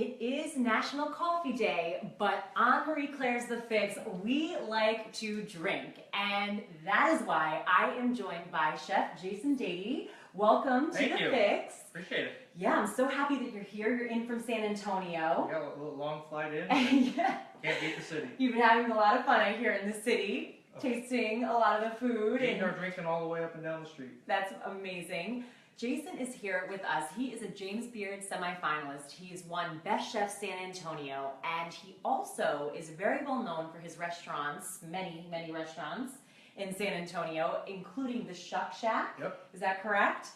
It is National Coffee Day, but on Marie Claire's The Fix, we like to drink. And that is why I am joined by Chef Jason Dady. Welcome to The Fix. Appreciate it. Yeah, I'm so happy that you're here. You're in from San Antonio. Yeah, a little long flight in. Yeah. Can't beat the city. You've been having a lot of fun, I hear, in the city, tasting a lot of the food. Eating or drinking all the way up and down the street. That's amazing. Jason is here with us. He is a James Beard semifinalist. He's won Best Chef San Antonio, and he also is very well known for his restaurants, many restaurants in San Antonio, including the Shuck Shack. Yep. Is that correct?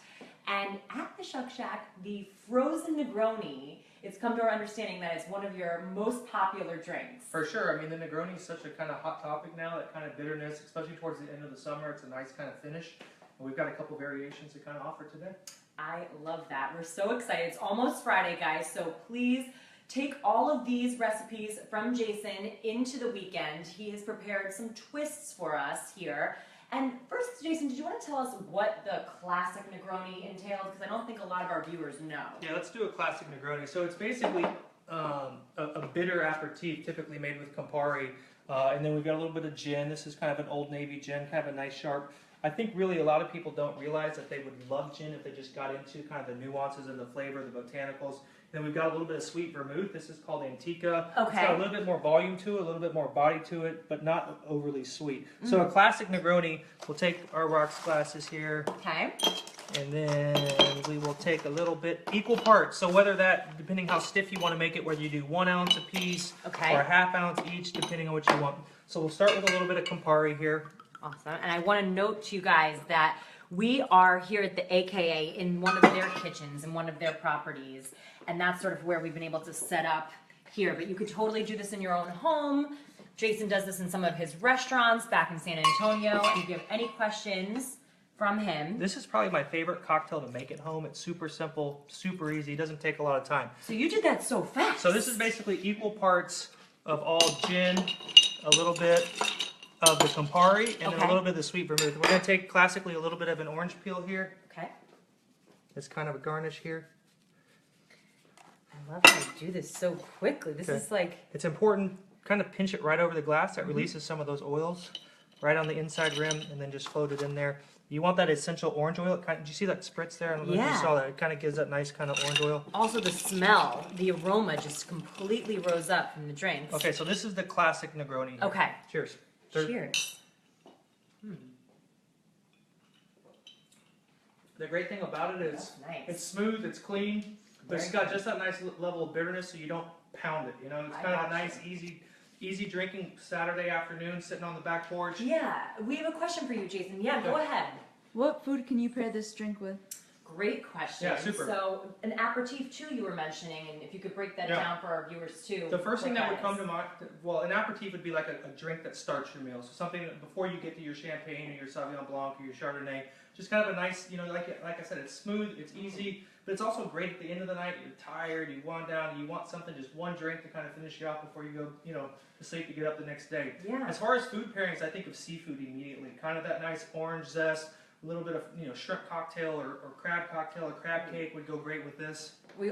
And at the Shuck Shack, the frozen Negroni, it's come to our understanding that it's one of your most popular drinks. For sure. I mean, the Negroni is such a kind of hot topic now, that kind of bitterness, especially towards the end of the summer. It's a nice kind of finish. And we've got a couple variations to kind of offer today. I love that. We're so excited. It's almost Friday, guys, so please take all of these recipes from Jason into the weekend. He has prepared some twists for us here. And first, Jason, did you want to tell us what the classic Negroni entails? Because I don't think a lot of our viewers know. Yeah, let's do a classic Negroni. So it's basically a bitter aperitif, typically made with Campari. And then we've got a little bit of gin. This is kind of an Old Navy gin, kind of a nice sharp. I think really a lot of people don't realize that they would love gin if they just got into kind of the nuances of the flavor, the botanicals. And then we've got a little bit of sweet vermouth. This is called Antica. Okay. It's got a little bit more volume to it, a little bit more body to it, but not overly sweet. So a classic Negroni, we'll take our rocks glasses here. Okay. And then we will take a little bit, equal parts. So whether that, depending how stiff you want to make it, whether you do 1 ounce a piece or a ½ ounce each, depending on what you want. So we'll start with a little bit of Campari here. Awesome. And I want to note to you guys that we are here at the AKA in one of their kitchens, in one of their properties. And that's sort of where we've been able to set up here. But you could totally do this in your own home. Jason does this in some of his restaurants back in San Antonio. And if you have any questions from him. This is probably my favorite cocktail to make at home. It's super simple, super easy. It doesn't take a lot of time. So you did that so fast. So this is basically equal parts of all gin, a little bit of the Campari, and then a little bit of the sweet vermouth. We're going to take classically a little bit of an orange peel here. Okay. It's kind of a garnish here. I love how you do this so quickly. This is like... It's important, kind of pinch it right over the glass. That releases some of those oils right on the inside rim, and then just float it in there. You want that essential orange oil. Did you see that spritz there? I don't know if you saw that. It kind of gives that nice kind of orange oil. Also the smell, the aroma just completely rose up from the drinks. Okay, so this is the classic Negroni here. Okay. Cheers. Cheers. The great thing about it is it's smooth, it's clean, but it's got just that nice level of bitterness, so you don't pound it. You know, it's kind of a nice, easy drinking Saturday afternoon, sitting on the back porch. Yeah, we have a question for you, Jason. Yeah, go ahead. What food can you pair this drink with? Great question. Yeah, super. So, an aperitif too you were mentioning, and if you could break that down for our viewers too. The first thing that would come to mind, well, an aperitif would be like a drink that starts your meal. So something that before you get to your champagne or your Sauvignon Blanc or your Chardonnay, just kind of a nice, you know, like I said, it's smooth, it's easy, but it's also great at the end of the night. You're tired, you want down, and you want something, just one drink to kind of finish you off before you go, you know, to sleep to get up the next day. Yeah. As far as food pairings, I think of seafood immediately. Kind of that nice orange zest. A little bit of, you know, shrimp cocktail or crab cocktail, a crab cake would go great with this. We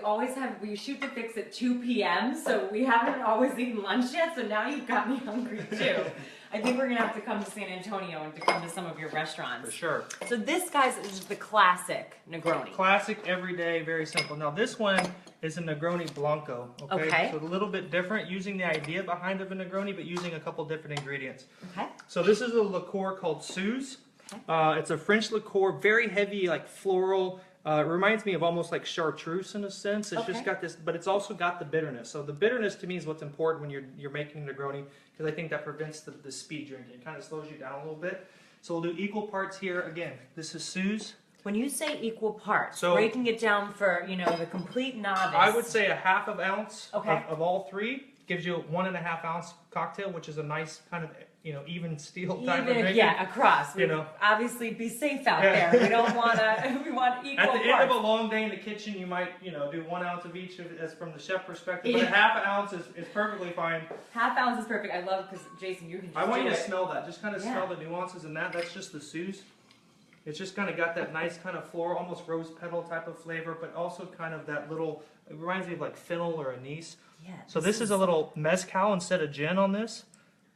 shoot the fix at 2 p.m., so we haven't always eaten lunch yet, so now you've got me hungry too. I think we're going to have to come to San Antonio and to come to some of your restaurants. For sure. So this, guys, is the classic Negroni. Classic, everyday, very simple. Now this one is a Negroni Blanco, okay? So a little bit different, using the idea behind of a Negroni, but using a couple different ingredients. Okay. So this is a liqueur called Suze. It's a French liqueur, very heavy, like floral. It reminds me of almost like chartreuse in a sense. It's just got this, but it's also got the bitterness. So the bitterness to me is what's important when you're making Negroni, because I think that prevents the speed drinking. It kind of slows you down a little bit. So we'll do equal parts here. Again, this is Suze. When you say equal parts, breaking it down for, you know, the complete novice. I would say a ½ ounce of all three gives you a 1½ ounce cocktail, which is a nice kind of, you know, even steel type of drink. Yeah, across. You know, obviously be safe out there. We don't want to. We want equal parts. At the parts. end of a long day in the kitchen, you might, you know, do 1 ounce of each as from the chef perspective. But a ½ ounce is perfectly fine. ½ ounce is perfect. I love because Jason, you can. Just I want do you to it. smell that. Just kind of smell the nuances in that. That's just the Suze. It's just kind of got that nice kind of floral, almost rose petal type of flavor, but also kind of that little, it reminds me of like fennel or anise. Yeah. So this is a little mezcal instead of gin on this.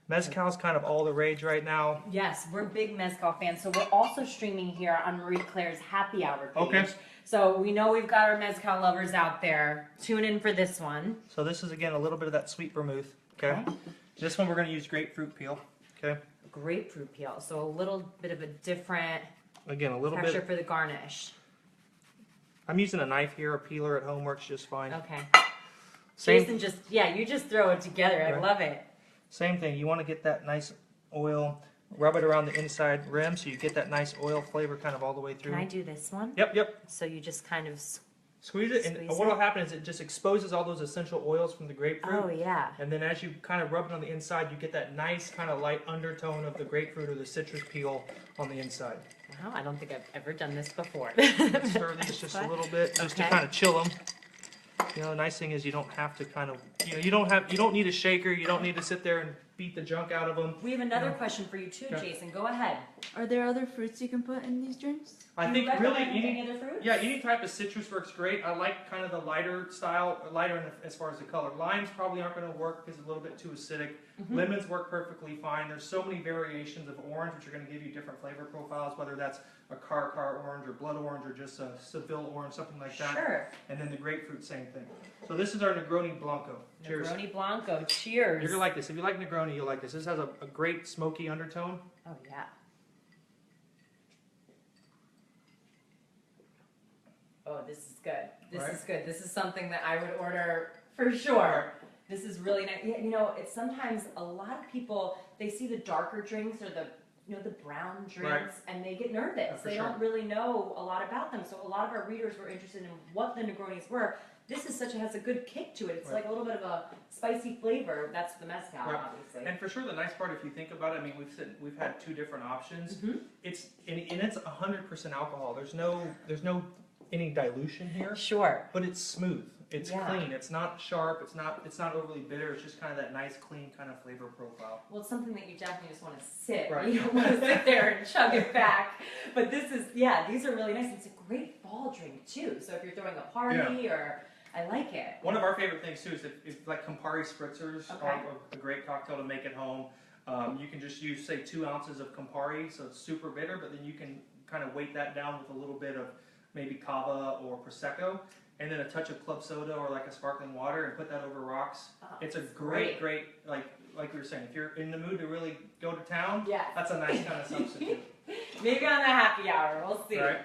Mezcal's kind of all the rage right now. Yes, we're big mezcal fans. So we're also streaming here on Marie Claire's Happy Hour page. Okay. So we know we've got our mezcal lovers out there. Tune in for this one. So this is, again, a little bit of that sweet vermouth. Okay. This one we're going to use grapefruit peel. Okay. Grapefruit peel. So a little bit of a different Again, a little texture bit. for the garnish. I'm using a knife here. A peeler at home works just fine. Okay. Same, Jason just, you just throw it together. I Right. love it. same thing. You want to get that nice oil. Rub it around the inside rim so you get that nice oil flavor kind of all the way through. Can I do this one? Yep. So you just kind of, Squeeze it, and Squeeze what it. will happen is it just exposes all those essential oils from the grapefruit. oh yeah. And then as you kind of rub it on the inside, you get that nice kind of light undertone of the grapefruit or the citrus peel on the inside. Wow, I don't think I've ever done this before. Stir these just a What? little bit, just to Okay. kind of chill them. You know, the nice thing is you don't have to kind of, you don't need a shaker. You don't need to sit there and beat the junk out of them. We have another Yeah. question for you too, Okay. Jason. Go ahead. Are there other fruits you can put in these drinks? I Do think you really recommend any other fruits? yeah, any type of citrus works great. I like kind of the lighter style, as far as the color. Limes probably aren't going to work because it's a little bit too acidic. Mm-hmm. Lemons work perfectly fine. There's so many variations of orange which are going to give you different flavor profiles, whether that's a car orange or blood orange or just a Seville orange, something like that. Sure. And then the grapefruit, same thing. So this is our Negroni Blanco. Cheers. Negroni Blanco. Cheers. You're going to like this. If you like Negroni, you'll like this. This has a great smoky undertone. Oh yeah. Oh, this is good. This Right. is good. This is something that I would order for sure. This is really nice. Yeah, you know, it's sometimes a lot of people, they see the darker drinks or the the brown drinks Right. and they get nervous. For They sure. don't really know a lot about them. So a lot of our readers were interested in what the Negronis were. This is has a good kick to it. It's Right. like a little bit of a spicy flavor. That's the mezcal, Right. obviously. And for sure, the nice part, if you think about it, I mean, we've had two different options. Mhm. It's 100% alcohol. There's no any dilution here, Sure. but it's smooth. It's Yeah. clean. It's not sharp. It's not overly bitter. It's just kind of that nice, clean kind of flavor profile. Well, it's something that you definitely just want to sip. Right. You don't want to sit there and chug it back. But this is, these are really nice. It's a great fall drink too. So if you're throwing a party or, I like it. One of our favorite things too is if like Campari spritzers Okay. are a great cocktail to make at home. You can just use say 2 ounces of Campari, so it's super bitter, but then you can kind of weight that down with a little bit of maybe cava or prosecco, and then a touch of club soda or like a sparkling water, and put that over rocks. Oh, It's a great like we were saying, if you're in the mood to really go to town, Yeah. that's a nice kind of substitute. Maybe on the happy hour. We'll see. Right.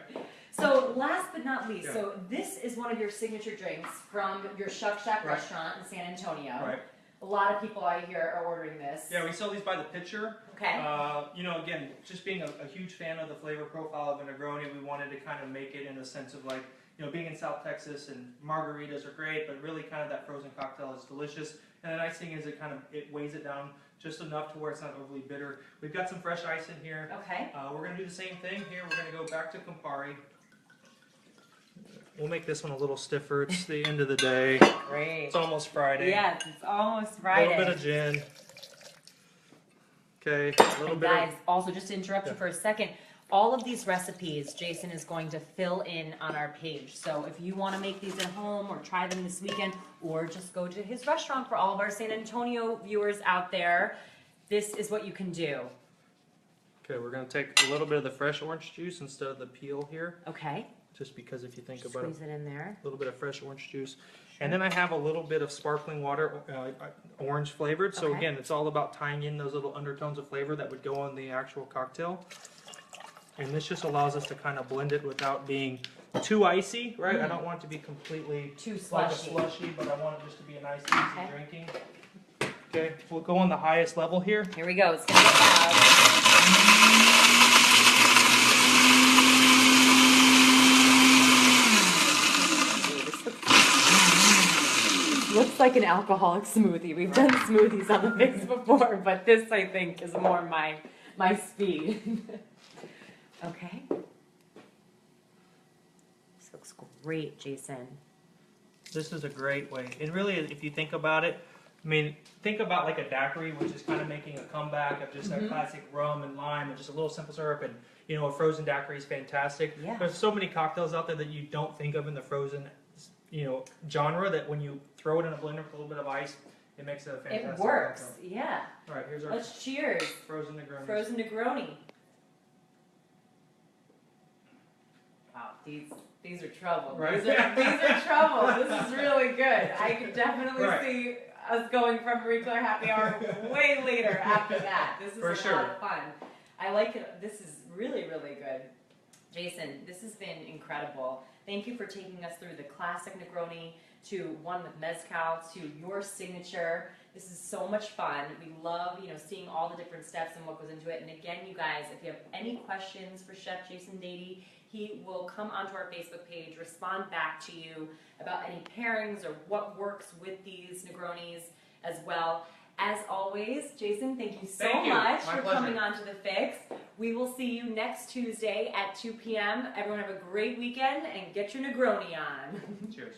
So last but not least, Yeah. so this is one of your signature drinks from your Shuck Shack Right. restaurant in San Antonio. Right. A lot of people I hear are ordering this. Yeah, we sell these by the pitcher. Okay. Again, just being a huge fan of the flavor profile of a Negroni, we wanted to kind of make it in the sense of like, being in South Texas and margaritas are great, but really kind of that frozen cocktail is delicious. And the nice thing is it weighs it down just enough to where it's not overly bitter. We've got some fresh ice in here. Okay. We're going to do the same thing here. We're going to go back to Campari. We'll make this one a little stiffer. It's the end of the day. Great. It's almost Friday. Yes, it's almost A Friday. little bit of gin. Okay, a little And bit guys, of... also just to interrupt you Yeah. for a second, all of these recipes Jason is going to fill in on our page. So if you want to make these at home or try them this weekend, or just go to his restaurant for all of our San Antonio viewers out there, this is what you can do. Okay, we're going to take a little bit of the fresh orange juice instead of the peel here, Okay. just because if you think about it, Squeeze it in there. a little bit of fresh orange juice. And then I have a little bit of sparkling water, orange flavored. So Okay. again, it's all about tying in those little undertones of flavor that would go on the actual cocktail. And this just allows us to kind of blend it without being too icy, right? I don't want it to be completely Too like a slushy. slushy, but I want it just to be a nice, easy Okay. drinking. Okay, we'll go on the highest level here. Here we go. It's going to get loud. Looks like an alcoholic smoothie. We've done smoothies on the mix before, but this I think is more my speed. Okay. This looks great, Jason. This is a great way. And really, if you think about it, I mean, think about like a daiquiri, which is kind of making a comeback of just that classic rum and lime and just a little simple syrup. And, You know, a frozen daiquiri is fantastic. Yeah. There's so many cocktails out there that you don't think of in the frozen, you know, genre that when you throw it in a blender with a little bit of ice, it makes it a fantastic It works. cocktail. Yeah. All right, here's our Let's cheers. frozen Negroni. Frozen Negroni. Wow, these are trouble. Right. These are trouble. This is really good. I could definitely Right. see us going from Marie Claire Happy Hour way later after that. This is For a sure. lot of fun. I like it. This is really, really good. Jason, this has been incredible. Thank you for taking us through the classic Negroni to one with mezcal to your signature. This is so much fun. We love, seeing all the different steps and what goes into it. And again, you guys, if you have any questions for Chef Jason Dady, he will come onto our Facebook page, respond back to you about any pairings or what works with these Negronis as well. As always, Jason, thank you so Thank you. much My for pleasure. coming on to The Fix. We will see you next Tuesday at 2 p.m. Everyone have a great weekend and get your Negroni on. Cheers.